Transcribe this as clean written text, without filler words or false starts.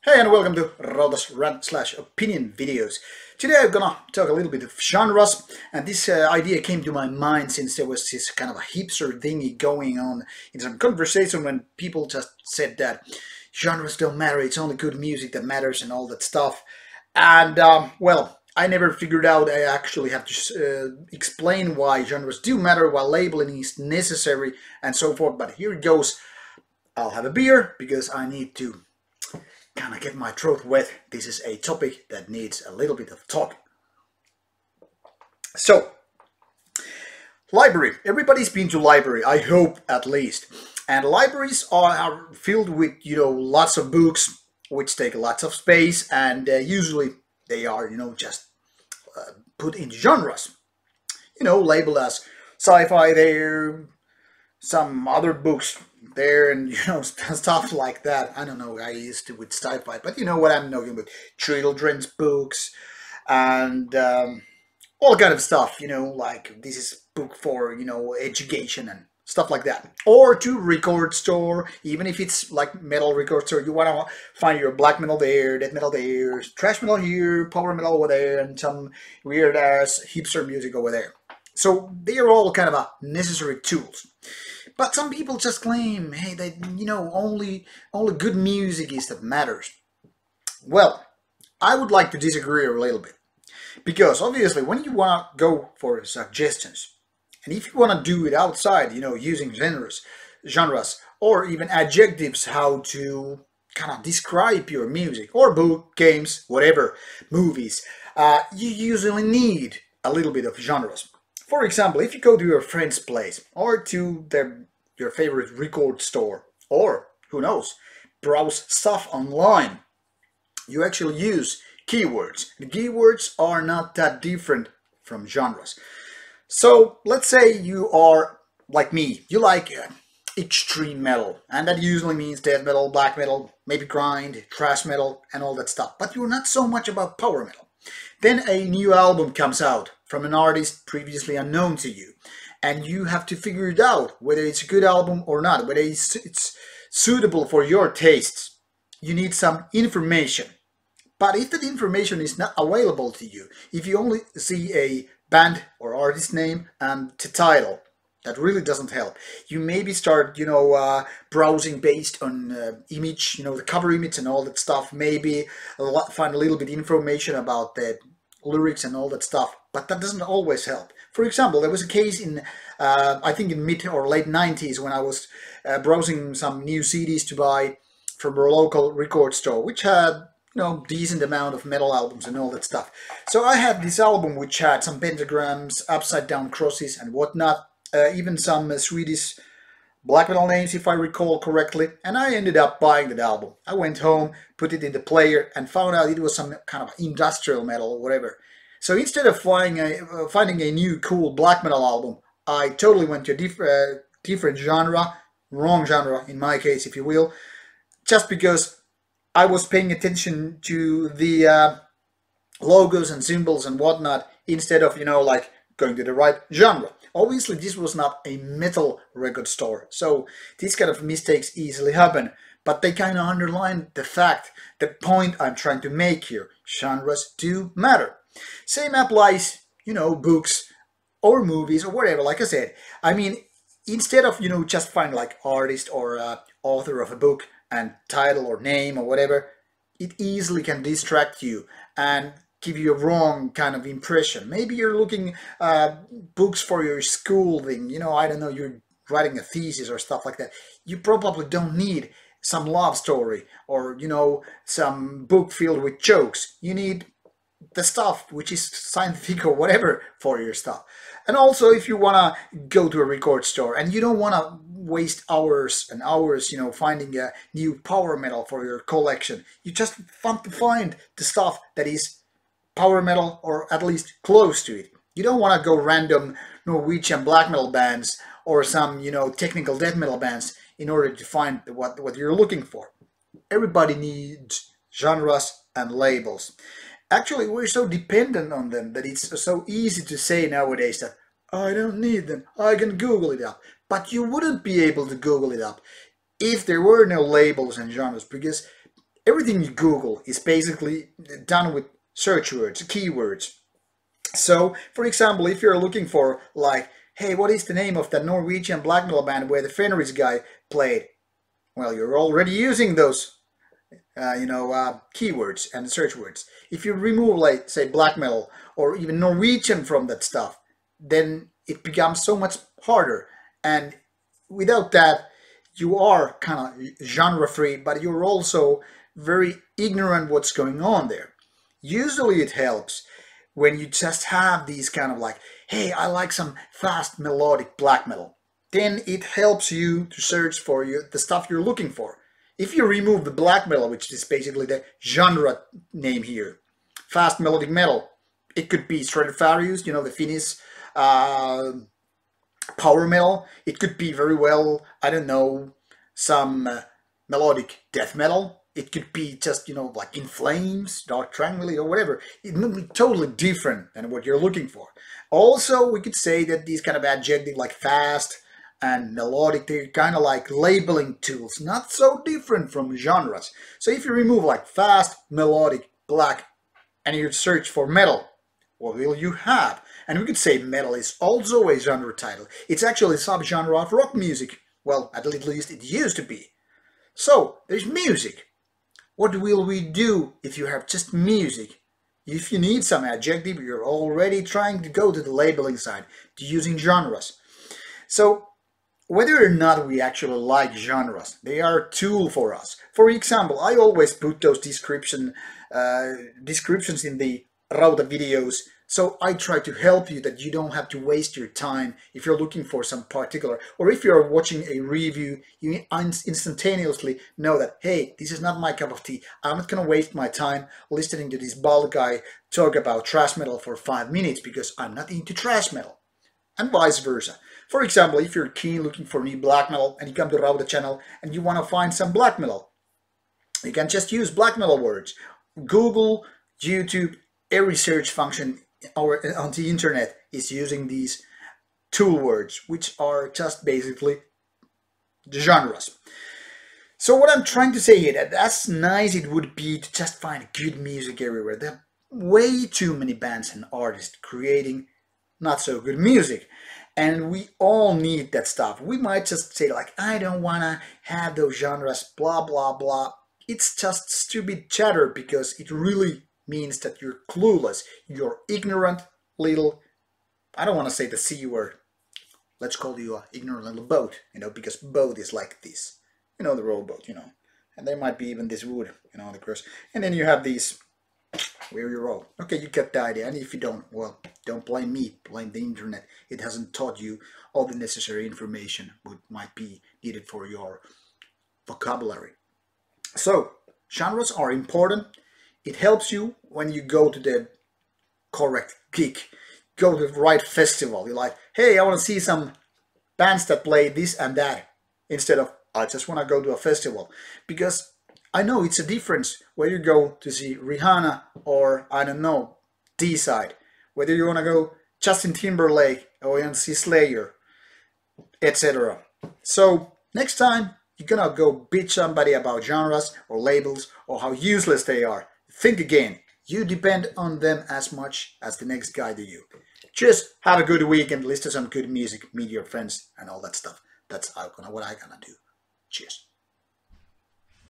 Hey and welcome to Rauta's rant/opinion videos. Today I'm gonna talk a little bit of genres, and this idea came to my mind since there was this kind of a hipster thingy going on in some conversation when people just said that genres don't matter, it's only good music that matters and all that stuff. And well, I never figured out I actually have to explain why genres do matter, why labeling is necessary, and so forth. But here it goes. I'll have a beer because I need to kind of get my throat wet. This is a topic that needs a little bit of talk. So, library. Everybody's been to library, I hope at least. And libraries are filled with, lots of books, which take lots of space, and usually they are, just put in genres. Labeled as sci-fi there, some other books there, and stuff like that. I don't know, I used to with sci-fi, but you know what I'm talking about. Children's books and all kind of stuff, like this is book for education and stuff like that. Or to record store, even if it's like metal record store, you want to find your black metal there, death metal there, thrash metal here, power metal over there, and some weird ass hipster music over there. So they are all kind of a necessary tools. But some people just claim, hey, that only good music is that matters. Well, I would like to disagree a little bit, because obviously when you want to go for suggestions, and if you want to do it outside, using genres, or even adjectives, how to kind of describe your music, or book, games, whatever, movies, you usually need a little bit of genres. For example, if you go to your friend's place or to your favorite record store, or who knows, browse stuff online, you actually use keywords. And keywords are not that different from genres. So let's say you are like me, you like extreme metal, and that usually means death metal, black metal, maybe grind, thrash metal, and all that stuff. But you're not so much about power metal. Then a new album comes out from an artist previously unknown to you, and you have to figure it out whether it's a good album or not, whether it's suitable for your tastes. You need some information. But if that information is not available to you, if you only see a band or artist name and the title, that really doesn't help. You maybe start, browsing based on image, the cover image and all that stuff. Maybe find a little bit information about the lyrics and all that stuff. But that doesn't always help. For example, there was a case in, I think in mid or late 90s when I was browsing some new CDs to buy from a local record store, which had decent amount of metal albums and all that stuff. So I had this album which had some pentagrams, upside down crosses and whatnot. Even some Swedish black metal names, if I recall correctly, and I ended up buying that album. I went home, put it in the player, and found out it was some kind of industrial metal or whatever. So instead of finding a new cool black metal album, I totally went to a different genre, wrong genre in my case, if you will, just because I was paying attention to the logos and symbols and whatnot instead of, like going to the right genre. Obviously, this was not a metal record store, so these kind of mistakes easily happen, but they kind of underline the point I'm trying to make here. Genres do matter. Same applies, books or movies or whatever, like I said. I mean, instead of, just find like artist or author of a book and title or name or whatever, it easily can distract you and give you a wrong kind of impression. Maybe you're looking books for your school thing, I don't know, you're writing a thesis or stuff like that. You probably don't need some love story or, some book filled with jokes. You need the stuff which is scientific or whatever for your stuff. And also, if you want to go to a record store and you don't want to waste hours and hours, finding a new power metal for your collection, you just want to find the stuff that is power metal or at least close to it. You don't want to go random Norwegian black metal bands or some, technical death metal bands in order to find what you're looking for. Everybody needs genres and labels. Actually, we're so dependent on them that it's so easy to say nowadays that I don't need them, I can Google it up. But you wouldn't be able to Google it up if there were no labels and genres, because everything you Google is basically done with search words, keywords. So, for example, if you're looking for like, hey, what is the name of that Norwegian black metal band where the Fenris guy played? Well, you're already using those, keywords and search words. If you remove, like, say, black metal or even Norwegian from that stuff, then it becomes so much harder. And without that, you are kind of genre free, but you're also very ignorant what's going on there. Usually it helps when you just have these kind of like, hey, I like some fast melodic black metal. Then it helps you to search for the stuff you're looking for. If you remove the black metal, which is basically the genre name here, fast melodic metal, it could be Stradivarius, the Finnish power metal. It could be very well, I don't know, some melodic death metal. It could be just, like In Flames, Dark Tranquility, or whatever. It would be totally different than what you're looking for. Also, we could say that these kind of adjectives like fast and melodic, they're kind of like labeling tools, not so different from genres. So if you remove like fast, melodic, black, and you search for metal, what will you have? And we could say metal is also a genre title. It's actually a subgenre of rock music. Well, at least it used to be. So, there's music. What will we do if you have just music? If you need some adjective, you're already trying to go to the labeling side, to using genres. So, whether or not we actually like genres, they are a tool for us. For example, I always put those descriptions in the Rauta videos, so I try to help you that you don't have to waste your time if you're looking for some particular, or if you're watching a review, you instantaneously know that, hey, this is not my cup of tea. I'm not going to waste my time listening to this bald guy talk about thrash metal for 5 minutes because I'm not into thrash metal. And vice versa. For example, if you're keen looking for new black metal and you come to Rauta channel and you want to find some black metal, you can just use black metal words. Google, YouTube, every search function on the internet is using these tool words, which are just basically the genres. So what I'm trying to say here, that as nice it would be to just find good music everywhere. There are way too many bands and artists creating not so good music. And we all need that stuff. We might just say like, I don't want to have those genres, blah, blah, blah. It's just stupid chatter because it really means that you're clueless. You're ignorant little, I don't want to say the C word. Let's call you an ignorant little boat, because boat is like this. The rowboat, And there might be even this wood, the cross. And then you have these, where you row. Okay, you get the idea. And if you don't, well, don't blame me, blame the internet. It hasn't taught you all the necessary information what might be needed for your vocabulary. So, genres are important. It helps you when you go to the correct gig, go to the right festival. You're like, hey, I want to see some bands that play this and that, instead of, I just want to go to a festival. Because I know it's a difference whether you go to see Rihanna or, I don't know, D-Side. Whether you want to go Justin Timberlake or you want to see Slayer, etc. So, next time, you're gonna go bitch somebody about genres or labels or how useless they are. Think again. You depend on them as much as the next guy do you. Just have a good weekend, listen to some good music, meet your friends and all that stuff. That's what I'm gonna do. Cheers.